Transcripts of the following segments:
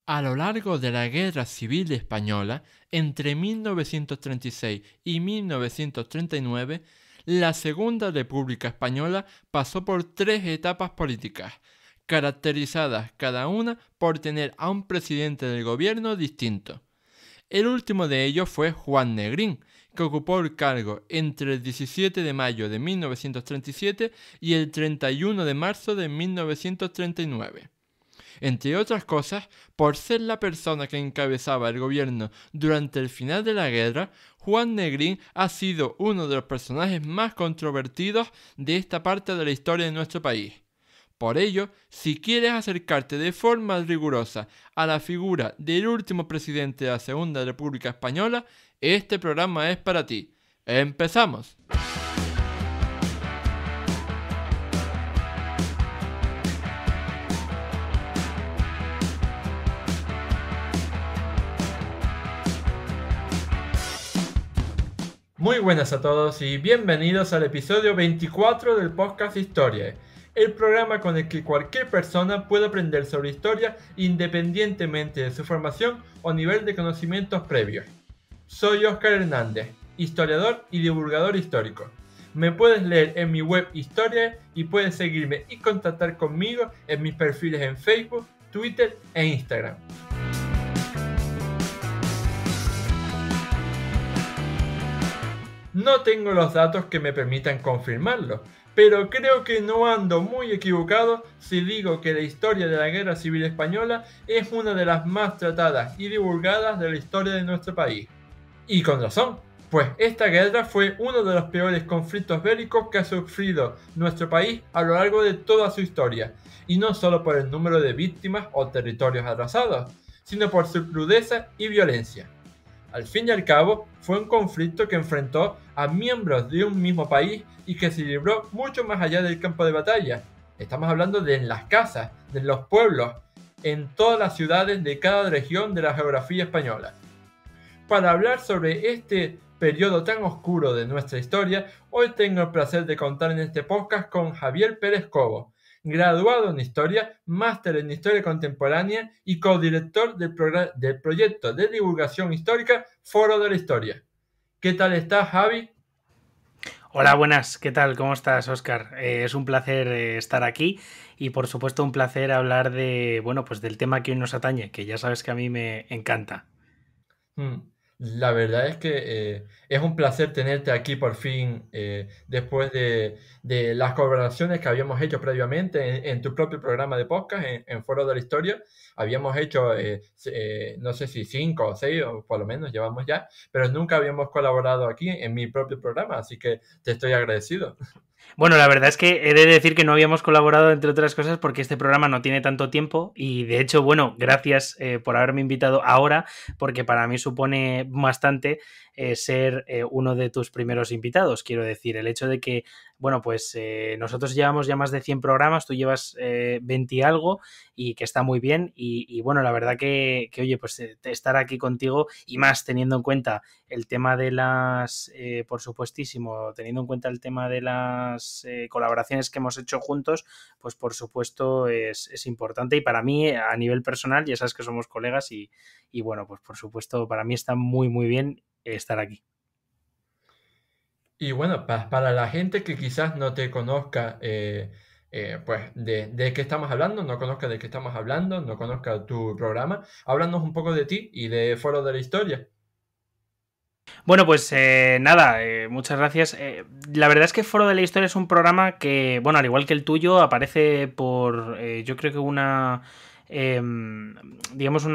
A lo largo de la Guerra Civil Española, entre 1936 y 1939, la Segunda República Española pasó por tres etapas políticas, caracterizadas cada una por tener a un presidente del gobierno distinto. El último de ellos fue Juan Negrín, que ocupó el cargo entre el 17 de mayo de 1937 y el 31 de marzo de 1939. Entre otras cosas, por ser la persona que encabezaba el gobierno durante el final de la guerra, Juan Negrín ha sido uno de los personajes más controvertidos de esta parte de la historia de nuestro país. Por ello, si quieres acercarte de forma rigurosa a la figura del último presidente de la Segunda República Española, este programa es para ti. ¡Empezamos! Muy buenas a todos y bienvenidos al episodio 24 del podcast Historia, el programa con el que cualquier persona puede aprender sobre historia independientemente de su formación o nivel de conocimientos previos. Soy Óscar Hernández, historiador y divulgador histórico. Me puedes leer en mi web Historia y puedes seguirme y contactar conmigo en mis perfiles en Facebook, Twitter e Instagram. No tengo los datos que me permitan confirmarlo, pero creo que no ando muy equivocado si digo que la historia de la Guerra Civil Española es una de las más tratadas y divulgadas de la historia de nuestro país. Y con razón, pues esta guerra fue uno de los peores conflictos bélicos que ha sufrido nuestro país a lo largo de toda su historia, y no solo por el número de víctimas o territorios arrasados, sino por su crudeza y violencia. Al fin y al cabo, fue un conflicto que enfrentó a miembros de un mismo país y que se libró mucho más allá del campo de batalla. Estamos hablando de en las casas, de los pueblos, en todas las ciudades de cada región de la geografía española. Para hablar sobre este periodo tan oscuro de nuestra historia, hoy tengo el placer de contar en este podcast con Javier Pérez Cobo, graduado en Historia, máster en Historia Contemporánea y codirector del proyecto de divulgación histórica Foro de la Historia. ¿Qué tal estás, Javi? Hola, buenas, ¿qué tal? ¿Cómo estás, Óscar? Es un placer estar aquí y por supuesto un placer hablar pues del tema que hoy nos atañe, que ya sabes que a mí me encanta. La verdad es que es un placer tenerte aquí por fin, después de las colaboraciones que habíamos hecho previamente en tu propio programa de podcast, en Foro de la Historia. Habíamos hecho, no sé si 5 o 6, o por lo menos llevamos ya, pero nunca habíamos colaborado aquí en mi propio programa, así que te estoy agradecido. Bueno, la verdad es que he de decir que no habíamos colaborado, entre otras cosas, porque este programa no tiene tanto tiempo y, de hecho, bueno, gracias por haberme invitado ahora, porque para mí supone bastante ser uno de tus primeros invitados. Quiero decir, el hecho de que, bueno, pues nosotros llevamos ya más de 100 programas, tú llevas 20 y algo, y que está muy bien. Y bueno, la verdad que oye, pues estar aquí contigo y más teniendo en cuenta el tema de las, por supuestísimo, teniendo en cuenta el tema de las colaboraciones que hemos hecho juntos, pues por supuesto es importante y para mí a nivel personal, ya sabes que somos colegas y bueno, pues por supuesto para mí está muy muy bien estar aquí. Y bueno, para la gente que quizás no te conozca, pues de qué estamos hablando, no conozca de qué estamos hablando, no conozca tu programa, háblanos un poco de ti y de Foro de la Historia. Bueno, pues nada, muchas gracias. La verdad es que Foro de la Historia es un programa que, bueno, al igual que el tuyo, aparece por, yo creo que digamos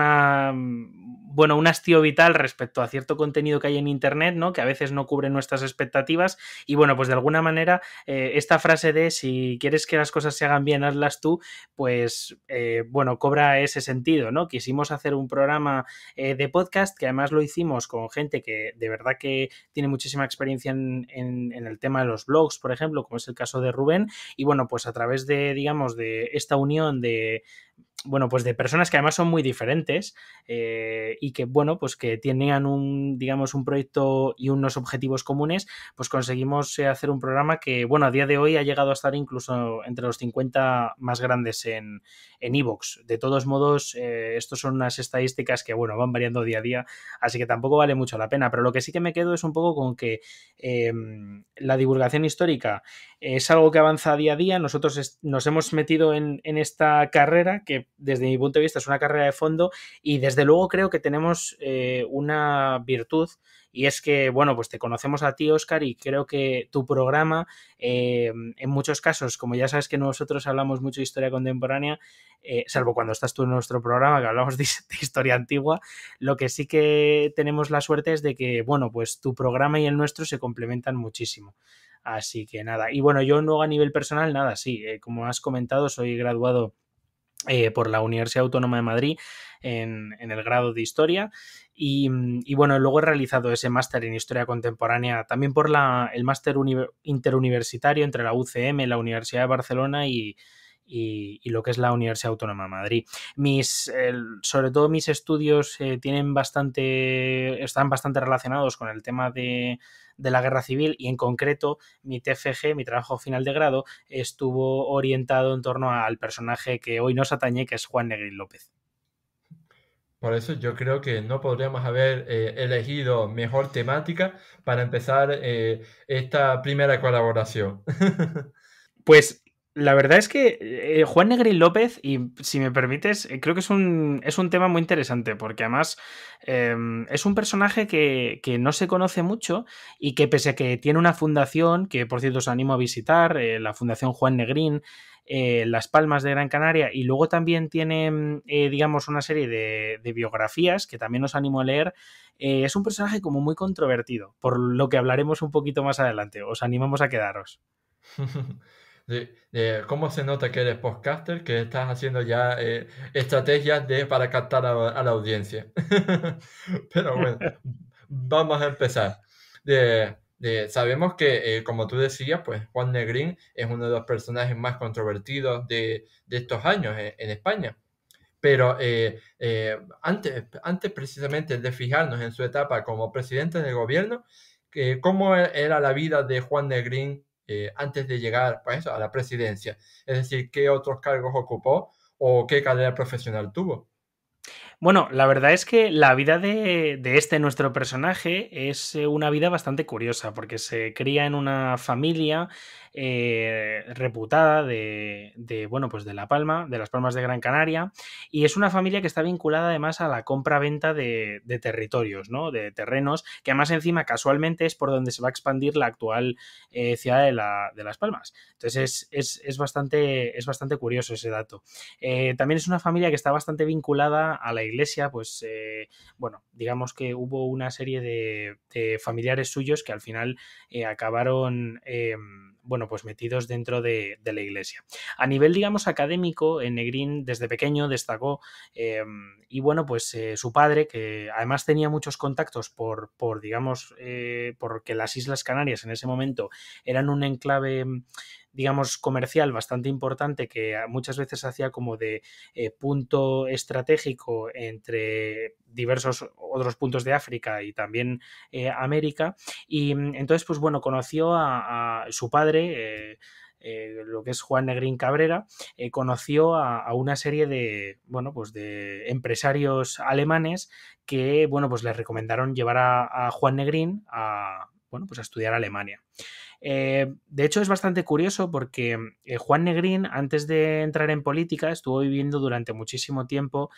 bueno, un hastío vital respecto a cierto contenido que hay en Internet, ¿no? Que a veces no cubre nuestras expectativas y, bueno, pues de alguna manera esta frase de si quieres que las cosas se hagan bien, hazlas tú, pues, bueno, cobra ese sentido, ¿no? Quisimos hacer un programa de podcast, que además lo hicimos con gente que de verdad que tiene muchísima experiencia en el tema de los blogs, por ejemplo, como es el caso de Rubén, y bueno, pues a través de, digamos, de esta unión bueno, pues de personas que además son muy diferentes y que, bueno, pues que tenían digamos, un proyecto y unos objetivos comunes, pues conseguimos hacer un programa que, bueno, a día de hoy ha llegado a estar incluso entre los 50 más grandes en iVoox. De todos modos, estos son unas estadísticas que, bueno, van variando día a día, así que tampoco vale mucho la pena. Pero lo que sí que me quedo es un poco con que la divulgación histórica es algo que avanza día a día. Nosotros nos hemos metido en esta carrera que desde mi punto de vista es una carrera de fondo y desde luego creo que tenemos una virtud y es que, bueno, pues te conocemos a ti, Óscar, y creo que tu programa, en muchos casos, como ya sabes que nosotros hablamos mucho de historia contemporánea, salvo cuando estás tú en nuestro programa, que hablamos de historia antigua, lo que sí que tenemos la suerte es de que, bueno, pues tu programa y el nuestro se complementan muchísimo. Así que nada. Y bueno, yo luego a nivel personal, nada, sí, como has comentado, soy graduado por la Universidad Autónoma de Madrid en el grado de Historia y bueno, luego he realizado ese máster en Historia Contemporánea también por el máster interuniversitario entre la UCM, la Universidad de Barcelona y lo que es la Universidad Autónoma de Madrid. Sobre todo mis estudios están bastante relacionados con el tema de la guerra civil y en concreto mi TFG, mi trabajo final de grado, estuvo orientado en torno al personaje que hoy nos atañe, que es Juan Negrín López. Por eso yo creo que no podríamos haber elegido mejor temática para empezar esta primera colaboración. Pues la verdad es que Juan Negrín López, y si me permites, creo que es un tema muy interesante, porque además es un personaje que no se conoce mucho y que pese a que tiene una fundación, que por cierto os animo a visitar, la Fundación Juan Negrín, Las Palmas de Gran Canaria, y luego también tiene, digamos, una serie de biografías que también os animo a leer, es un personaje como muy controvertido, por lo que hablaremos un poquito más adelante. Os animamos a quedaros. ¿Cómo se nota que eres podcaster? Que estás haciendo ya estrategias para captar a la audiencia. Pero bueno, vamos a empezar. Sabemos que, como tú decías, pues Juan Negrín es uno de los personajes más controvertidos de estos años en España. Pero antes precisamente de fijarnos en su etapa como presidente del gobierno, ¿cómo era la vida de Juan Negrín antes de llegar pues, a la presidencia? Es decir, ¿qué otros cargos ocupó o qué carrera profesional tuvo? Bueno, la verdad es que la vida de nuestro personaje, es una vida bastante curiosa, porque se cría en una familia reputada bueno, pues de La Palma, de las Palmas de Gran Canaria, y es una familia que está vinculada además a la compra-venta de territorios, ¿no? De terrenos, que además encima casualmente es por donde se va a expandir la actual ciudad de Las Palmas. Entonces es bastante curioso ese dato. También es una familia que está bastante vinculada a la iglesia, pues bueno, digamos que hubo una serie de familiares suyos que al final acabaron bueno, pues metidos dentro de la iglesia. A nivel, digamos, académico, Negrín desde pequeño destacó y bueno, pues su padre, que además tenía muchos contactos digamos, porque las Islas Canarias en ese momento eran un enclave, digamos, comercial bastante importante que muchas veces se hacía como de punto estratégico entre diversos otros puntos de África y también América. Y entonces, pues bueno, conoció a su padre, lo que es Juan Negrín Cabrera, conoció a una serie de, bueno, pues de empresarios alemanes que, bueno, pues les recomendaron llevar a Juan Negrín bueno, pues a estudiar a Alemania. De hecho, es bastante curioso porque Juan Negrín, antes de entrar en política, estuvo viviendo durante muchísimo tiempo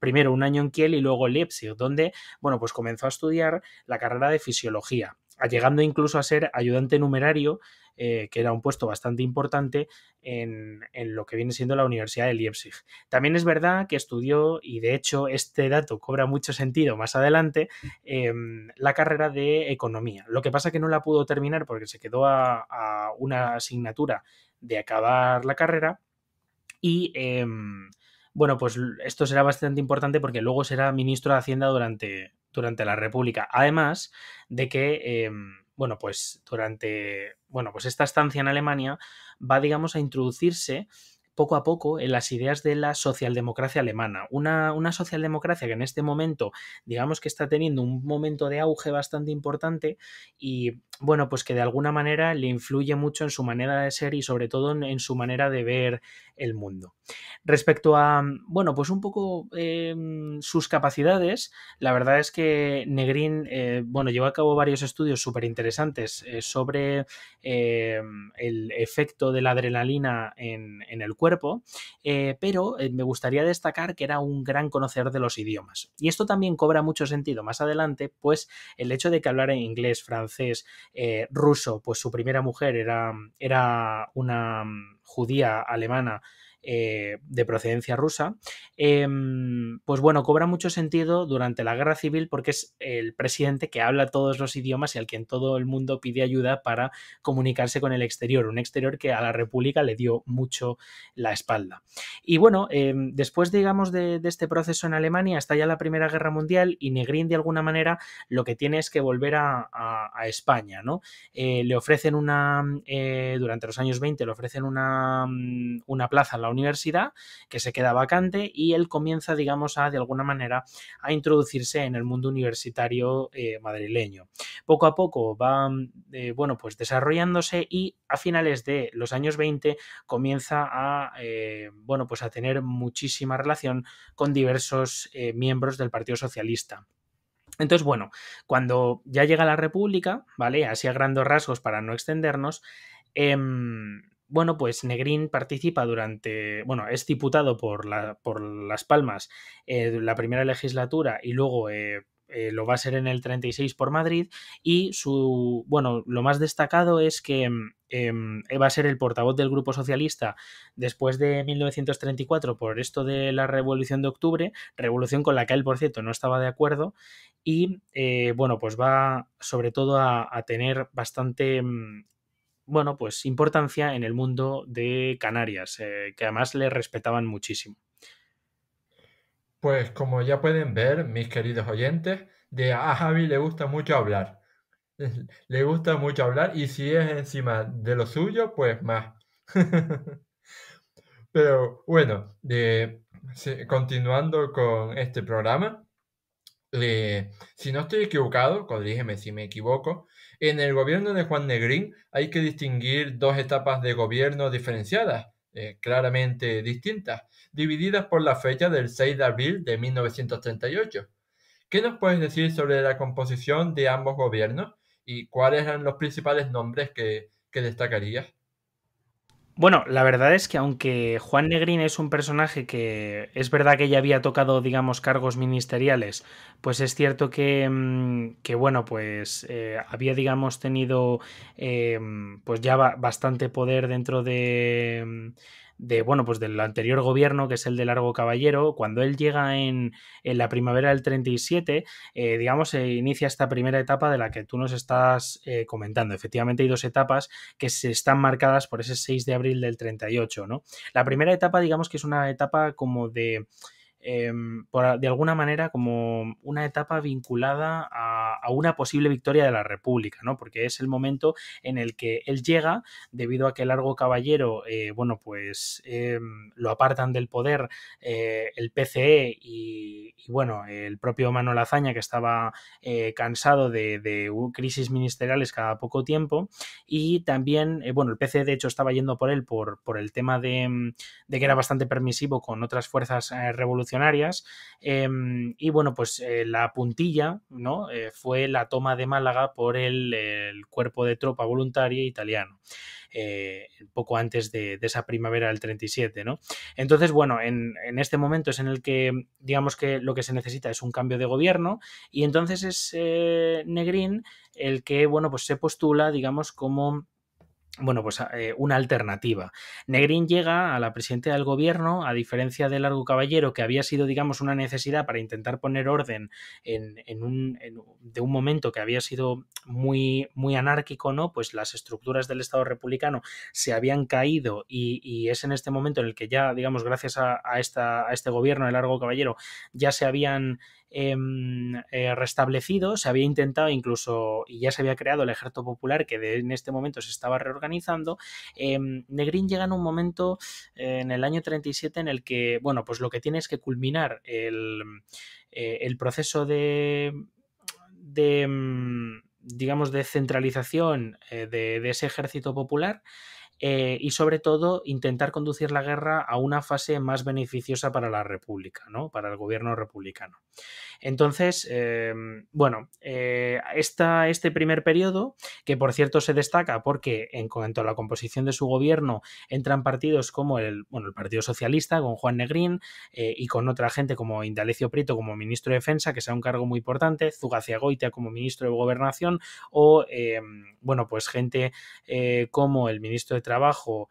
primero un año en Kiel y luego en Leipzig, donde, bueno, pues comenzó a estudiar la carrera de fisiología, llegando incluso a ser ayudante numerario, que era un puesto bastante importante en lo que viene siendo la Universidad de Leipzig. También es verdad que estudió, y de hecho este dato cobra mucho sentido más adelante, la carrera de economía. Lo que pasa que no la pudo terminar porque se quedó a una asignatura de acabar la carrera y bueno, pues esto será bastante importante porque luego será ministro de Hacienda durante la República. Además de que, bueno, pues durante, bueno, pues esta estancia en Alemania va, digamos, a introducirse poco a poco en las ideas de la socialdemocracia alemana. Una socialdemocracia que en este momento, digamos que está teniendo un momento de auge bastante importante y, bueno, pues que de alguna manera le influye mucho en su manera de ser y sobre todo en su manera de ver el mundo. Respecto a, bueno, pues un poco sus capacidades, la verdad es que Negrín, bueno, llevó a cabo varios estudios súper interesantes sobre el efecto de la adrenalina en el cuerpo, pero me gustaría destacar que era un gran conocedor de los idiomas. Y esto también cobra mucho sentido más adelante, pues el hecho de que hablara inglés, francés, ruso, pues su primera mujer era una judía alemana de procedencia rusa, pues bueno, cobra mucho sentido durante la guerra civil porque es el presidente que habla todos los idiomas y al quien todo el mundo pide ayuda para comunicarse con el exterior, un exterior que a la República le dio mucho la espalda. Y bueno, después digamos de este proceso en Alemania estalla la Primera Guerra Mundial y Negrín de alguna manera lo que tiene es que volver a España, ¿no? Le ofrecen durante los años 20 le ofrecen una plaza en la universidad que se queda vacante y él comienza, digamos, de alguna manera a introducirse en el mundo universitario madrileño. Poco a poco va, bueno, pues desarrollándose y a finales de los años 20 comienza bueno, pues a tener muchísima relación con diversos miembros del Partido Socialista. Entonces, bueno, cuando ya llega la República, ¿vale? Así a grandes rasgos para no extendernos, bueno, pues Negrín participa bueno, es diputado por Las Palmas la primera legislatura y luego lo va a ser en el 36 por Madrid y bueno, lo más destacado es que va a ser el portavoz del Grupo Socialista después de 1934 por esto de la Revolución de Octubre, revolución con la que él, por cierto, no estaba de acuerdo y, bueno, pues va sobre todo a tener bastante bueno, pues importancia en el mundo de Canarias, que además le respetaban muchísimo. Pues como ya pueden ver, mis queridos oyentes, a Javi le gusta mucho hablar. Le gusta mucho hablar y si es encima de lo suyo, pues más. Pero bueno, continuando con este programa, si no estoy equivocado, corrígeme si me equivoco, en el gobierno de Juan Negrín hay que distinguir dos etapas de gobierno diferenciadas, claramente distintas, divididas por la fecha del 6 de abril de 1938. ¿Qué nos puedes decir sobre la composición de ambos gobiernos y cuáles eran los principales nombres que destacarías? Bueno, la verdad es que aunque Juan Negrín es un personaje que es verdad que ya había tocado, digamos, cargos ministeriales, pues es cierto que bueno, pues había, digamos, tenido pues ya bastante poder dentro bueno, pues del anterior gobierno, que es el de Largo Caballero. Cuando él llega en la primavera del 37, digamos, se inicia esta primera etapa de la que tú nos estás comentando. Efectivamente hay dos etapas que se están marcadas por ese 6 de abril del 38, ¿no? La primera etapa, digamos que es una etapa como de alguna manera como una etapa vinculada a una posible victoria de la República, ¿no? Porque es el momento en el que él llega, debido a que Largo Caballero, bueno, pues lo apartan del poder el PCE y, bueno, el propio Manuel Azaña, que estaba cansado de crisis ministeriales cada poco tiempo, y también, bueno, el PCE de hecho estaba yendo por él por el tema de que era bastante permisivo con otras fuerzas revolucionarias y bueno, pues la puntilla, ¿no? Fue la toma de Málaga por el cuerpo de tropa voluntaria italiano. Poco antes de esa primavera del 37, ¿no? Entonces, bueno, en este momento es en el que digamos que lo que se necesita es un cambio de gobierno y entonces es Negrín el que, bueno, pues se postula, digamos, como bueno, pues una alternativa. Negrín llega a la presidencia del gobierno, a diferencia de Largo Caballero, que había sido, digamos, una necesidad para intentar poner orden de un momento que había sido muy, muy anárquico, ¿no? Pues las estructuras del Estado republicano se habían caído y es en este momento en el que ya, digamos, gracias a este gobierno de Largo Caballero, ya se habían restablecido, se había intentado incluso, y ya se había creado el Ejército Popular, que en este momento se estaba reorganizando. Negrín llega en un momento, en el año 37, en el que, bueno, pues lo que tiene es que culminar el proceso de digamos, de centralización de ese ejército popular, y sobre todo intentar conducir la guerra a una fase más beneficiosa para la República, ¿no? Para el gobierno republicano. Entonces, bueno, este primer periodo, que por cierto se destaca porque en cuanto a la composición de su gobierno entran partidos como el Partido Socialista, con Juan Negrín, y con otra gente como Indalecio Prieto como ministro de Defensa, que sea un cargo muy importante, Zugaciagoitia como ministro de Gobernación, o, bueno, pues gente como el ministro de Trabajo,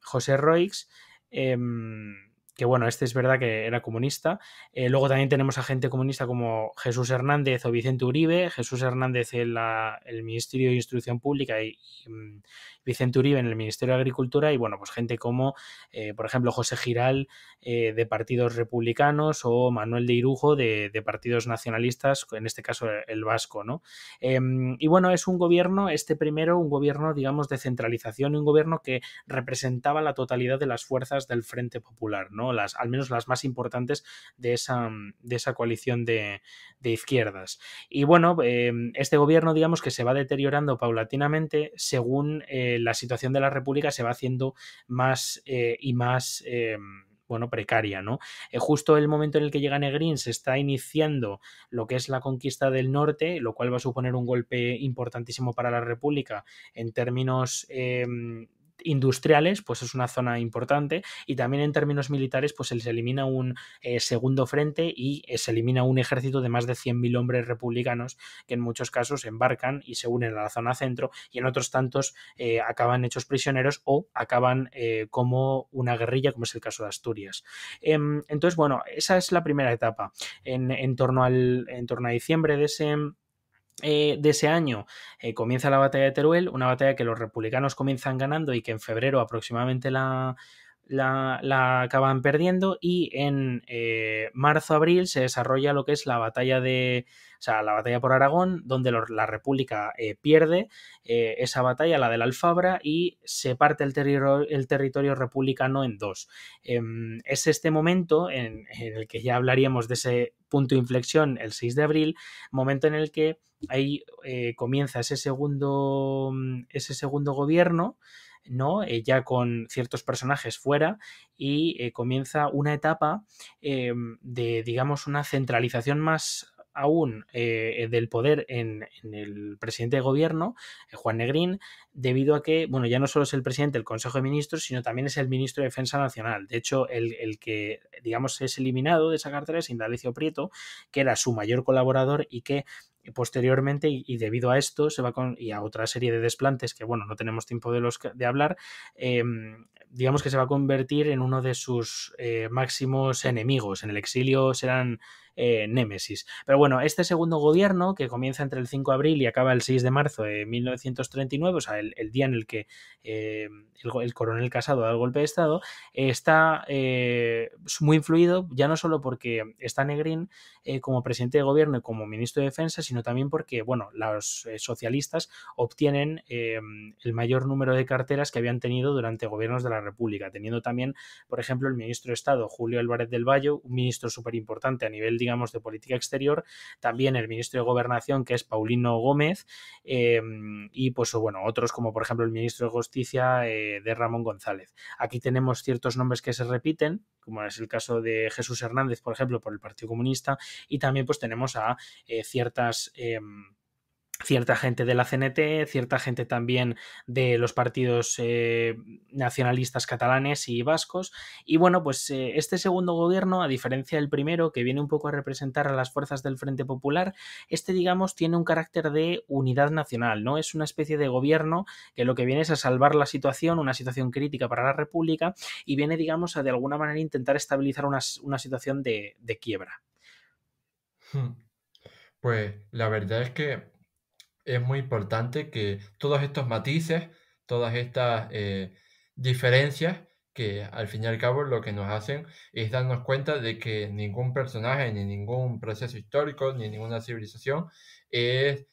José Roix, que bueno, este es verdad que era comunista. Luego también tenemos a gente comunista como Jesús Hernández o Vicente Uribe. Jesús Hernández en el Ministerio de Instrucción Pública y Vicente Uribe en el Ministerio de Agricultura. Y bueno, pues gente como, por ejemplo, José Giral, de partidos republicanos, o Manuel de Irujo de partidos nacionalistas, en este caso el vasco, ¿no? Y bueno, es un gobierno, este primero, un gobierno, digamos, de centralización, y un gobierno que representaba la totalidad de las fuerzas del Frente Popular, ¿no? Al menos las más importantes de esa coalición de izquierdas. Y bueno, este gobierno, digamos, que se va deteriorando paulatinamente según la situación de la República se va haciendo más y más bueno, precaria, ¿no? Justo el momento en el que llega Negrín se está iniciando lo que es la conquista del norte, lo cual va a suponer un golpe importantísimo para la República en términos industriales, pues es una zona importante, y también en términos militares, pues se elimina un segundo frente y se elimina un ejército de más de 100.000 hombres republicanos que en muchos casos embarcan y se unen a la zona centro, y en otros tantos acaban hechos prisioneros o acaban como una guerrilla, como es el caso de Asturias. Entonces, bueno, esa es la primera etapa. En torno a diciembre de ese año comienza la batalla de Teruel, una batalla que los republicanos comienzan ganando y que en febrero aproximadamente la acaban perdiendo, y en marzo-abril se desarrolla lo que es la batalla la batalla por Aragón, donde la República pierde esa batalla, la de la Alfabra, y se parte el territorio republicano en dos. Es este momento en el que ya hablaríamos de ese punto de inflexión, el 6 de abril, momento en el que ahí comienza ese segundo gobierno, ¿no? Ya con ciertos personajes fuera, y comienza una etapa de, digamos, una centralización más aún del poder en el presidente de gobierno, Juan Negrín, debido a que, bueno, ya no solo es el presidente del Consejo de Ministros, sino también es el ministro de Defensa Nacional. De hecho, el que, digamos, es eliminado de esa cartera es Indalecio Prieto, que era su mayor colaborador, y que posteriormente, y debido a esto y a otra serie de desplantes que, bueno, no tenemos tiempo de hablar, digamos que se va a convertir en uno de sus máximos enemigos. En el exilio serán némesis. Pero bueno, este segundo gobierno, que comienza entre el 5 de abril y acaba el 6 de marzo de 1939, o sea, el día en el que el coronel Casado da el golpe de Estado, está muy influido ya no solo porque está Negrín como presidente de gobierno y como ministro de Defensa, sino también porque, bueno, los socialistas obtienen el mayor número de carteras que habían tenido durante gobiernos de la República, teniendo también, por ejemplo, el ministro de Estado, Julio Álvarez del Valle, un ministro súper importante a nivel, digamos, de política exterior, también el ministro de Gobernación, que es Paulino Gómez, y pues, bueno, otros como, por ejemplo, el ministro de Justicia, de Ramón González. Aquí tenemos ciertos nombres que se repiten, como es el caso de Jesús Hernández, por ejemplo, por el Partido Comunista, y también pues tenemos a cierta gente de la CNT, cierta gente también de los partidos nacionalistas catalanes y vascos. Y bueno, pues este segundo gobierno, a diferencia del primero, que viene un poco a representar a las fuerzas del Frente Popular, digamos, tiene un carácter de unidad nacional, ¿no? Es una especie de gobierno que lo que viene es a salvar la situación, una situación crítica para la República, y viene, digamos, a de alguna manera intentar estabilizar una situación de quiebra. Pues la verdad es que es muy importante que todos estos matices, todas estas diferencias que al fin y al cabo lo que nos hacen es darnos cuenta de que ningún personaje, ni ningún proceso histórico, ni ninguna civilización es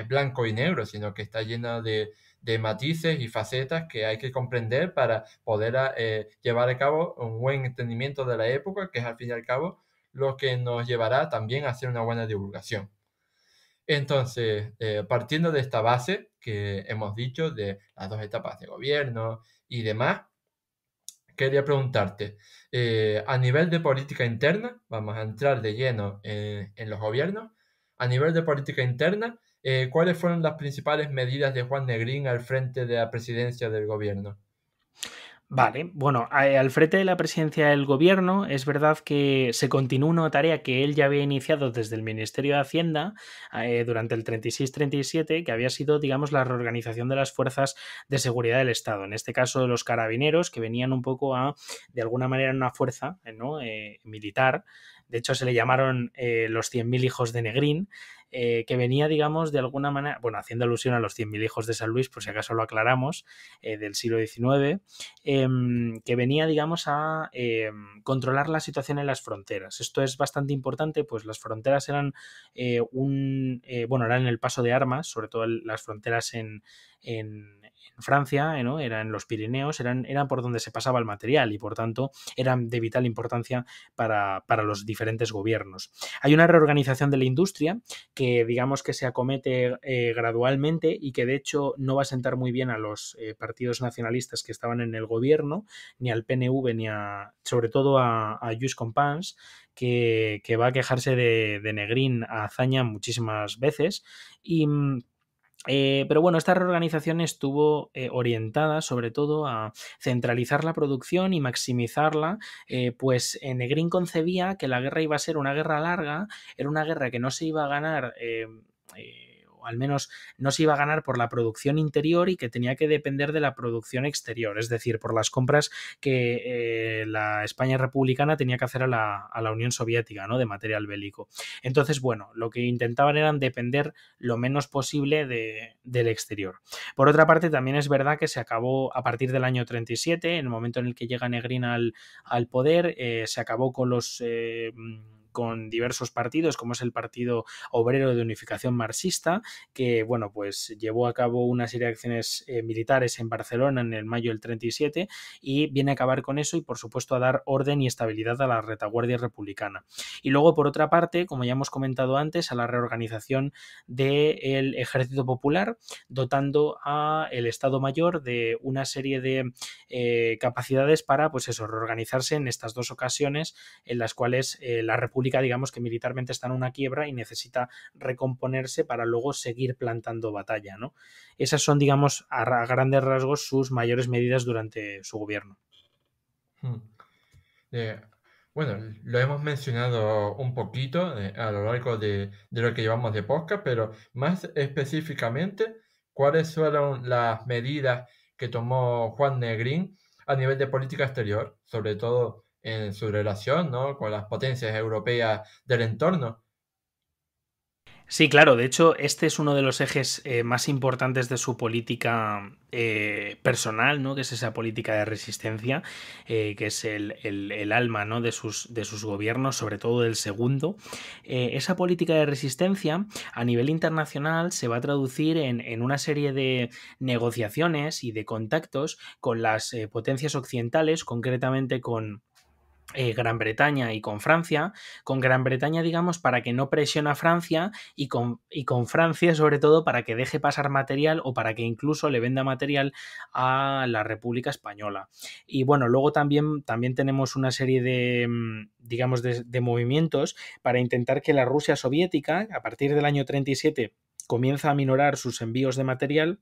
blanco y negro, sino que está llena de matices y facetas que hay que comprender para poder llevar a cabo un buen entendimiento de la época, que es al fin y al cabo lo que nos llevará también a hacer una buena divulgación. Entonces, partiendo de esta base que hemos dicho de las dos etapas de gobierno y demás, quería preguntarte, a nivel de política interna, vamos a entrar de lleno en los gobiernos, a nivel de política interna, ¿cuáles fueron las principales medidas de Juan Negrín al frente de la presidencia del gobierno? Vale, bueno, al frente de la presidencia del gobierno es verdad que se continúa una tarea que él ya había iniciado desde el Ministerio de Hacienda durante el 36-37, que había sido, digamos, la reorganización de las fuerzas de seguridad del Estado. En este caso, de los carabineros, que venían un poco a, de alguna manera, una fuerza ¿no? Militar. De hecho, se le llamaron los 100.000 hijos de Negrín, que venía, digamos, de alguna manera, bueno, haciendo alusión a los 100.000 hijos de San Luis, por si acaso lo aclaramos, del siglo XIX, que venía, digamos, a controlar la situación en las fronteras. Esto es bastante importante, pues las fronteras eran bueno, eran el paso de armas, sobre todo las fronteras en Francia, ¿no? Eran los Pirineos, eran por donde se pasaba el material y por tanto eran de vital importancia para los diferentes gobiernos. Hay una reorganización de la industria que digamos que se acomete gradualmente y que de hecho no va a sentar muy bien a los partidos nacionalistas que estaban en el gobierno, ni al PNV, ni sobre todo a Lluís Companys, que va a quejarse de Negrín a hazaña muchísimas veces y pero bueno, esta reorganización estuvo orientada sobre todo a centralizar la producción y maximizarla, pues Negrín concebía que la guerra iba a ser una guerra larga, era una guerra que no se iba a ganar o al menos no se iba a ganar por la producción interior y que tenía que depender de la producción exterior, es decir, por las compras que la España republicana tenía que hacer a la Unión Soviética, ¿no? De material bélico. Entonces, bueno, lo que intentaban era depender lo menos posible del exterior. Por otra parte, también es verdad que se acabó a partir del año 37, en el momento en el que llega Negrín al poder, se acabó con diversos partidos, como es el Partido Obrero de Unificación Marxista, que bueno, pues llevó a cabo una serie de acciones militares en Barcelona en el mayo del 37 y viene a acabar con eso y por supuesto a dar orden y estabilidad a la retaguardia republicana. Y luego, por otra parte, como ya hemos comentado antes, a la reorganización del Ejército Popular, dotando a el Estado Mayor de una serie de capacidades para, pues eso, reorganizarse en estas dos ocasiones en las cuales la República, digamos que militarmente está en una quiebra y necesita recomponerse para luego seguir plantando batalla, ¿no? Esas son, digamos, a grandes rasgos sus mayores medidas durante su gobierno. Hmm. Eh, bueno, lo hemos mencionado un poquito a lo largo de lo que llevamos de podcast, pero más específicamente, ¿cuáles fueron las medidas que tomó Juan Negrín a nivel de política exterior, sobre todo en su relación, ¿no? con las potencias europeas del entorno? Sí, claro, de hecho, este es uno de los ejes más importantes de su política personal, ¿no? Que es esa política de resistencia, que es el alma, ¿no? de sus gobiernos, sobre todo del segundo. Esa política de resistencia a nivel internacional se va a traducir en una serie de negociaciones y de contactos con las potencias occidentales, concretamente con Gran Bretaña y con Francia. Con Gran Bretaña, digamos, para que no presione a Francia y con Francia, sobre todo, para que deje pasar material o para que incluso le venda material a la República Española. Y bueno, luego también tenemos una serie de, digamos, de movimientos para intentar que la Rusia soviética, a partir del año 37, comienza a minorar sus envíos de material,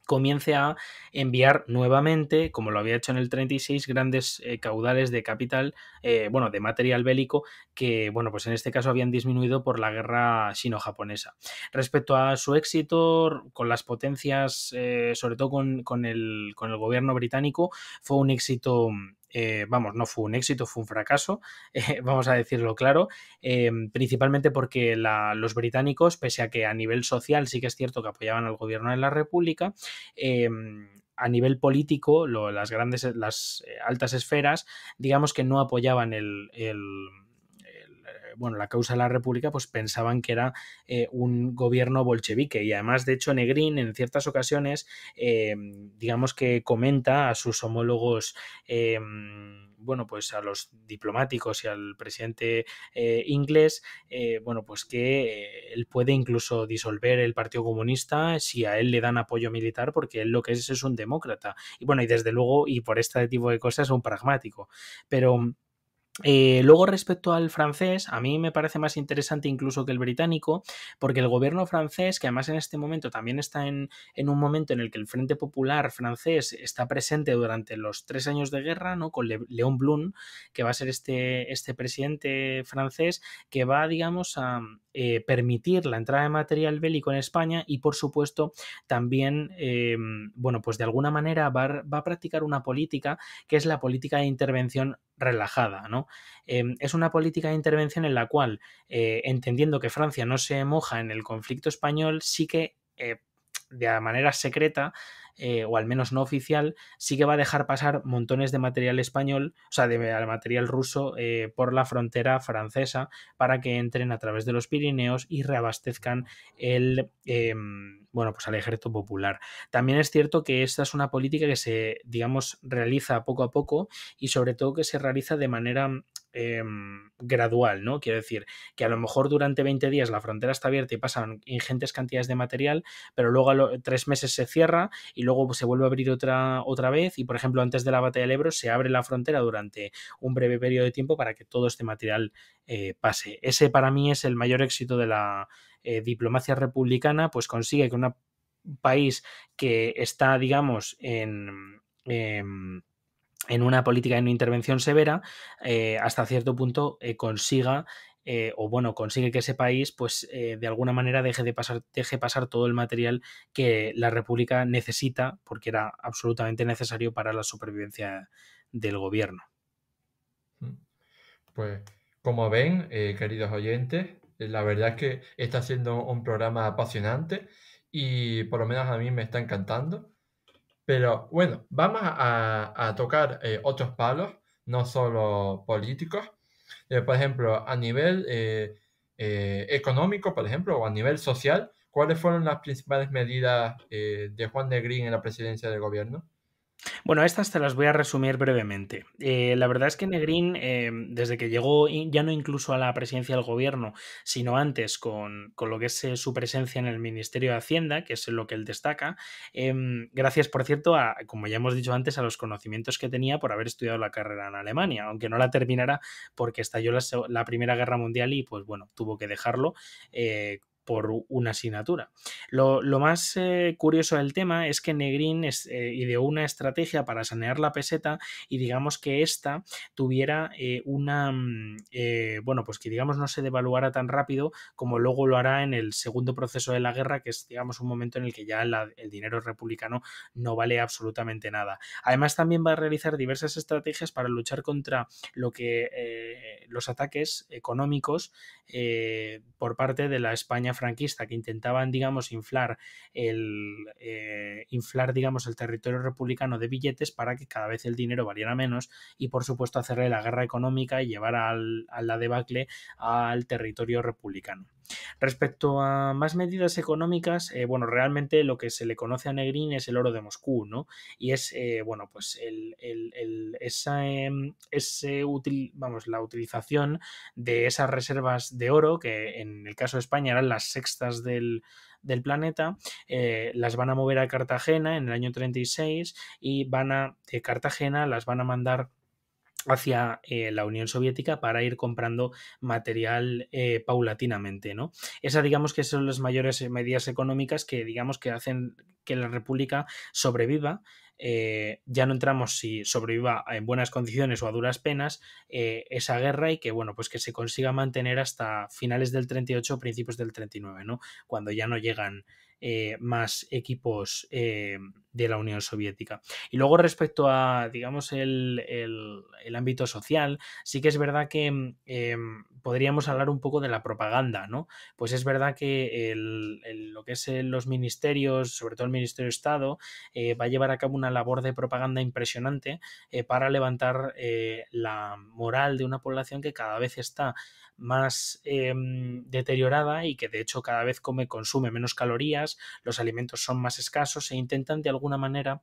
comience a enviar nuevamente, como lo había hecho en el 36, grandes caudales de capital, bueno, de material bélico que, bueno, pues en este caso habían disminuido por la guerra sino-japonesa. Respecto a su éxito con las potencias, sobre todo con el gobierno británico, fue un éxito. Vamos, no fue un éxito, fue un fracaso, vamos a decirlo claro, principalmente porque los británicos, pese a que a nivel social sí que es cierto que apoyaban al gobierno de la República, eh, a nivel político, las altas esferas, digamos que no apoyaban bueno, la causa de la República, pues pensaban que era un gobierno bolchevique. Y además, de hecho, Negrín en ciertas ocasiones, digamos que comenta a sus homólogos, bueno, pues a los diplomáticos y al presidente inglés, bueno, pues que él puede incluso disolver el Partido Comunista si a él le dan apoyo militar, porque él lo que es un demócrata. Y bueno, y desde luego, y por este tipo de cosas, es un pragmático. Pero luego, respecto al francés, a mí me parece más interesante incluso que el británico, porque el gobierno francés, que además en este momento también está en un momento en el que el Frente Popular francés está presente durante los 3 años de guerra, ¿no? Con Léon Blum, que va a ser este presidente francés, que va, digamos, a permitir la entrada de material bélico en España y, por supuesto, también, bueno, pues de alguna manera va a practicar una política que es la política de intervención relajada, ¿no? Es una política de intervención en la cual, entendiendo que Francia no se moja en el conflicto español, sí que de manera secreta, o al menos no oficial, sí que va a dejar pasar montones de material español, o sea, de material ruso, por la frontera francesa, para que entren a través de los Pirineos y reabastezcan bueno, pues al ejército popular. También es cierto que esta es una política que se, digamos, realiza poco a poco y sobre todo que se realiza de manera gradual, ¿no? Quiero decir que a lo mejor durante 20 días la frontera está abierta y pasan ingentes cantidades de material, pero luego a 3 meses se cierra y luego se vuelve a abrir otra vez y, por ejemplo, antes de la batalla del Ebro se abre la frontera durante un breve periodo de tiempo para que todo este material pase. Ese para mí es el mayor éxito de la diplomacia republicana, pues consigue que un país que está, digamos, en una política de no intervención severa, hasta cierto punto consiga, o bueno, consigue que ese país, pues de alguna manera deje pasar todo el material que la República necesita, porque era absolutamente necesario para la supervivencia del gobierno. Pues como ven, queridos oyentes, la verdad es que está siendo un programa apasionante y por lo menos a mí me está encantando. Pero bueno, vamos a tocar otros palos, no solo políticos. Por ejemplo, a nivel económico, por ejemplo, o a nivel social, ¿cuáles fueron las principales medidas de Juan Negrín en la presidencia del gobierno? Bueno, estas te las voy a resumir brevemente. La verdad es que Negrín, desde que llegó ya no incluso a la presidencia del gobierno, sino antes con lo que es su presencia en el Ministerio de Hacienda, que es en lo que él destaca, gracias, por cierto, como ya hemos dicho antes, a los conocimientos que tenía por haber estudiado la carrera en Alemania, aunque no la terminara porque estalló la Primera Guerra Mundial y, pues bueno, tuvo que dejarlo. Por una asignatura. Lo más curioso del tema es que Negrín ideó una estrategia para sanear la peseta y digamos que ésta tuviera bueno, pues que digamos no se devaluara tan rápido como luego lo hará en el segundo proceso de la guerra, que es digamos un momento en el que ya el dinero republicano no vale absolutamente nada. Además también va a realizar diversas estrategias para luchar contra los ataques económicos por parte de la España franquista, que intentaban, digamos, inflar, digamos, el territorio republicano de billetes para que cada vez el dinero valiera menos y, por supuesto, hacerle la guerra económica y llevar a la debacle al territorio republicano. Respecto a más medidas económicas, bueno, realmente lo que se le conoce a Negrín es el oro de Moscú, ¿no? Y es, bueno, pues vamos, la utilización de esas reservas de oro, que en el caso de España eran las sextas del planeta, las van a mover a Cartagena en el año 36 y de Cartagena las van a mandar hacia la Unión Soviética para ir comprando material paulatinamente, ¿no? Esas digamos que son las mayores medidas económicas que digamos que hacen que la República sobreviva. Ya no entramos si sobreviva en buenas condiciones o a duras penas esa guerra y que bueno pues que se consiga mantener hasta finales del 38 principios del 39, ¿no? Cuando ya no llegan más equipos de la Unión Soviética. Y luego respecto a, digamos, el ámbito social, sí que es verdad que podríamos hablar un poco de la propaganda, ¿no? Pues es verdad que lo que es los ministerios, sobre todo el Ministerio de Estado, va a llevar a cabo una labor de propaganda impresionante para levantar la moral de una población que cada vez está más deteriorada y que de hecho cada vez consume menos calorías, los alimentos son más escasos e intentan de alguna manera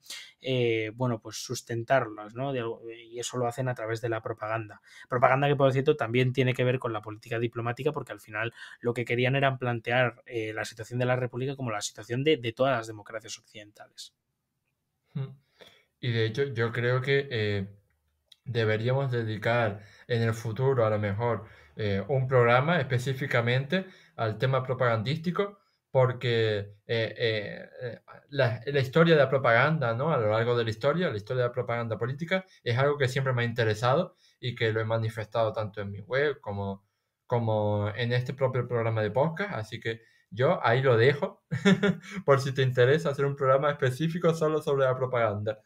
bueno, pues sustentarlos, ¿no? Y eso lo hacen a través de la propaganda. Propaganda que, por cierto, también tiene que ver con la política diplomática, porque al final lo que querían era plantear la situación de la República como la situación de todas las democracias occidentales. Y de hecho, yo creo que deberíamos dedicar en el futuro, a lo mejor, un programa específicamente al tema propagandístico, porque la historia de la propaganda, ¿no? A lo largo de la historia de la propaganda política, es algo que siempre me ha interesado y que lo he manifestado tanto en mi web como en este propio programa de podcast. Así que yo ahí lo dejo, por si te interesa hacer un programa específico solo sobre la propaganda.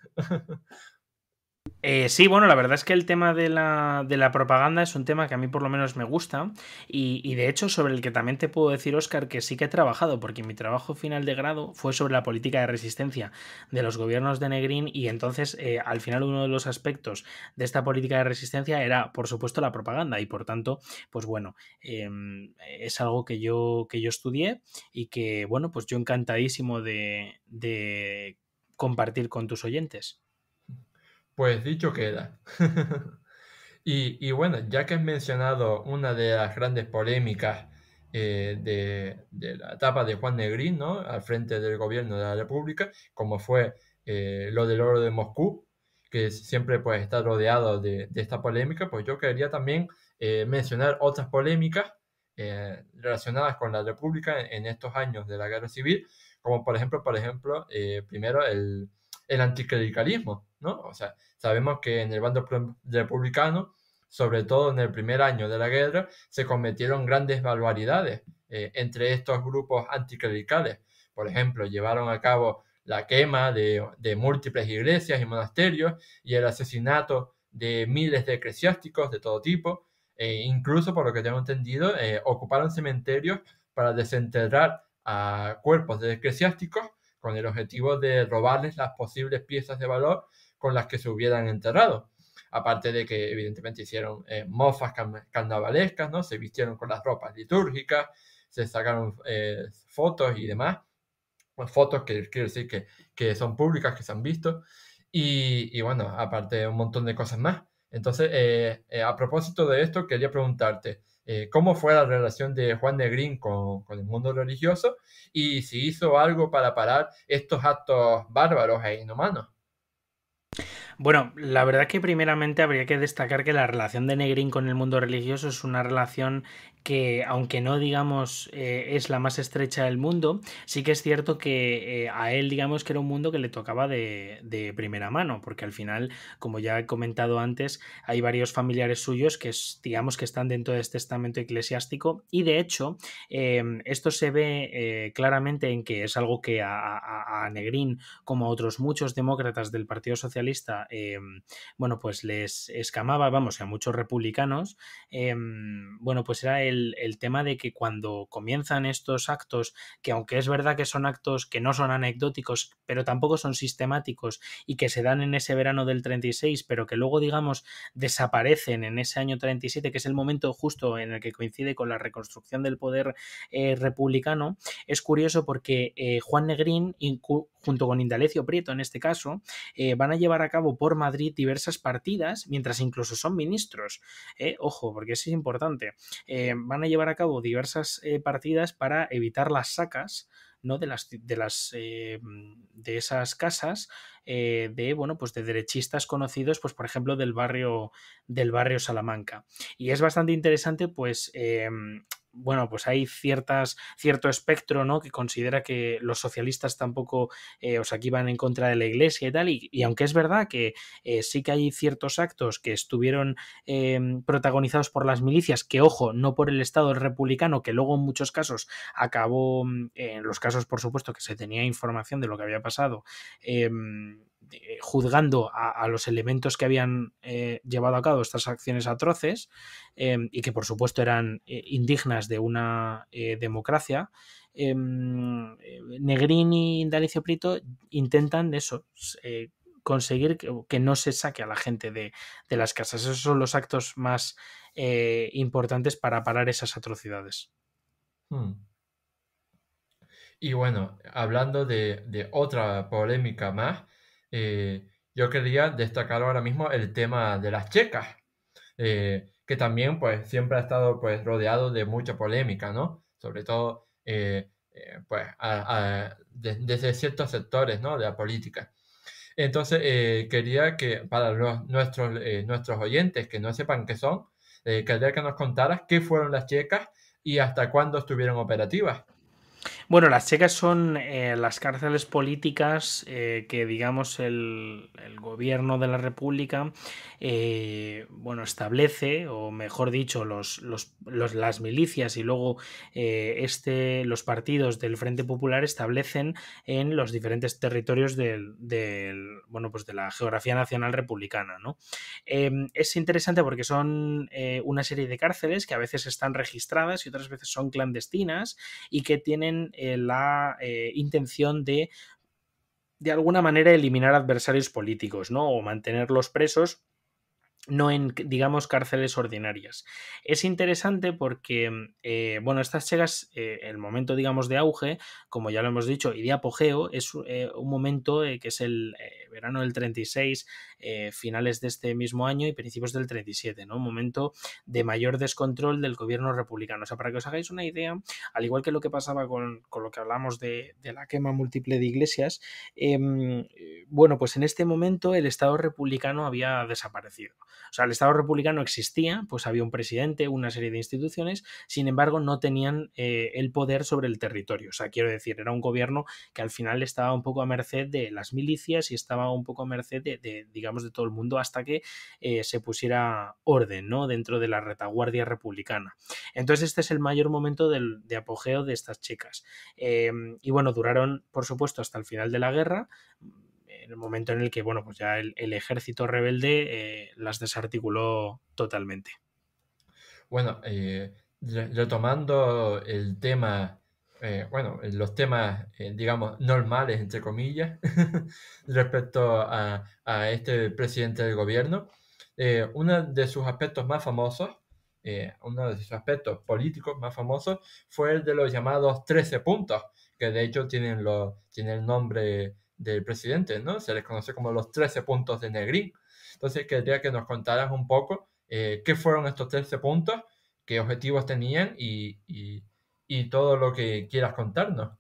Sí, bueno, la verdad es que el tema de la propaganda es un tema que a mí por lo menos me gusta y de hecho sobre el que también te puedo decir, Óscar, que sí que he trabajado, porque mi trabajo final de grado fue sobre la política de resistencia de los gobiernos de Negrín y entonces al final uno de los aspectos de esta política de resistencia era, por supuesto, la propaganda y por tanto, pues bueno, es algo que yo estudié y que, bueno, pues yo encantadísimo de compartir con tus oyentes. Pues dicho queda. Y bueno, ya que has mencionado una de las grandes polémicas de la etapa de Juan Negrín, ¿no? Al frente del gobierno de la República, como fue lo del oro de Moscú, que siempre pues está rodeado de esta polémica, pues yo quería también mencionar otras polémicas relacionadas con la República en estos años de la Guerra Civil, como por ejemplo, primero el anticlericalismo, ¿no? O sea, sabemos que en el bando republicano, sobre todo en el primer año de la guerra, se cometieron grandes barbaridades entre estos grupos anticlericales. Por ejemplo, llevaron a cabo la quema de múltiples iglesias y monasterios y el asesinato de miles de eclesiásticos de todo tipo. Incluso, por lo que tengo entendido, ocuparon cementerios para desenterrar a cuerpos de eclesiásticos con el objetivo de robarles las posibles piezas de valor con las que se hubieran enterrado. Aparte de que evidentemente hicieron mofas carnavalescas, ¿no? Se vistieron con las ropas litúrgicas, se sacaron fotos y demás, pues fotos que quiero decir que son públicas, que se han visto, y bueno, aparte un montón de cosas más. Entonces, a propósito de esto, quería preguntarte, ¿cómo fue la relación de Juan Negrín con el mundo religioso y si hizo algo para parar estos actos bárbaros e inhumanos? Bueno, la verdad que primeramente habría que destacar que la relación de Negrín con el mundo religioso es una relación que, aunque no digamos es la más estrecha del mundo, sí que es cierto que a él digamos que era un mundo que le tocaba de primera mano, porque al final, como ya he comentado antes, hay varios familiares suyos que digamos que están dentro de este estamento eclesiástico y de hecho esto se ve claramente en que es algo que a Negrín, como a otros muchos demócratas del Partido Socialista, bueno, pues les escamaba, vamos, a muchos republicanos, bueno, pues era el tema de que cuando comienzan estos actos, que aunque es verdad que son actos que no son anecdóticos, pero tampoco son sistemáticos y que se dan en ese verano del 36, pero que luego, digamos, desaparecen en ese año 37, que es el momento justo en el que coincide con la reconstrucción del poder republicano, es curioso porque Juan Negrín, junto con Indalecio Prieto en este caso, van a llevar a cabo por Madrid diversas partidas, mientras incluso son ministros. Ojo, porque eso es importante. Van a llevar a cabo diversas partidas para evitar las sacas, ¿no? De esas casas de, bueno, pues de derechistas conocidos, pues por ejemplo del barrio Salamanca. Y es bastante interesante, pues bueno, pues hay cierto espectro, ¿no?, que considera que los socialistas tampoco, o sea, que iban en contra de la Iglesia y tal, y aunque es verdad que sí que hay ciertos actos que estuvieron protagonizados por las milicias, que ojo, no por el Estado republicano, que luego en muchos casos acabó, en los casos por supuesto que se tenía información de lo que había pasado, juzgando a los elementos que habían llevado a cabo estas acciones atroces, y que por supuesto eran indignas de una democracia. Negrín y Indalecio Prieto intentan eso, conseguir que no se saque a la gente de las casas. Esos son los actos más importantes para parar esas atrocidades. Y bueno, hablando de otra polémica más, yo quería destacar ahora mismo el tema de las checas, que también pues siempre ha estado pues rodeado de mucha polémica, ¿no? Sobre todo pues desde ciertos sectores, ¿no?, de la política. Entonces quería que para nuestros oyentes que no sepan qué son, quería que nos contaras qué fueron las checas y hasta cuándo estuvieron operativas. Bueno, las checas son las cárceles políticas que, digamos, el gobierno de la República bueno, establece, o mejor dicho, las milicias y luego los partidos del Frente Popular establecen en los diferentes territorios bueno, pues de la geografía nacional republicana, ¿no? Es interesante porque son una serie de cárceles que a veces están registradas y otras veces son clandestinas y que tienen la intención de alguna manera eliminar adversarios políticos, ¿no?, o mantenerlos presos, no en, digamos, cárceles ordinarias. Es interesante porque, bueno, estas chegas, el momento, digamos, de auge, como ya lo hemos dicho, y de apogeo, es un momento que es el verano del 36, finales de este mismo año y principios del 37, ¿no? Un momento de mayor descontrol del gobierno republicano. O sea, para que os hagáis una idea, al igual que lo que pasaba con lo que hablamos de la quema múltiple de iglesias, bueno, pues en este momento el Estado republicano había desaparecido. O sea, el Estado republicano existía, pues había un presidente, una serie de instituciones, sin embargo no tenían el poder sobre el territorio. O sea, quiero decir, era un gobierno que al final estaba un poco a merced de las milicias y estaba un poco a merced digamos, de todo el mundo hasta que se pusiera orden, ¿no?, dentro de la retaguardia republicana. Entonces este es el mayor momento de apogeo de estas checas. Y bueno, duraron, por supuesto, hasta el final de la guerra, en el momento en el que, bueno, pues ya el ejército rebelde las desarticuló totalmente. Bueno, retomando el tema, bueno, los temas, digamos, normales, entre comillas, respecto a este presidente del gobierno, uno de sus aspectos más famosos, uno de sus aspectos políticos más famosos, fue el de los llamados 13 puntos, que de hecho tienen el nombre del presidente, ¿no? Se les conoce como los 13 puntos de Negrín. Entonces, quería que nos contaras un poco qué fueron estos 13 puntos, qué objetivos tenían y todo lo que quieras contarnos.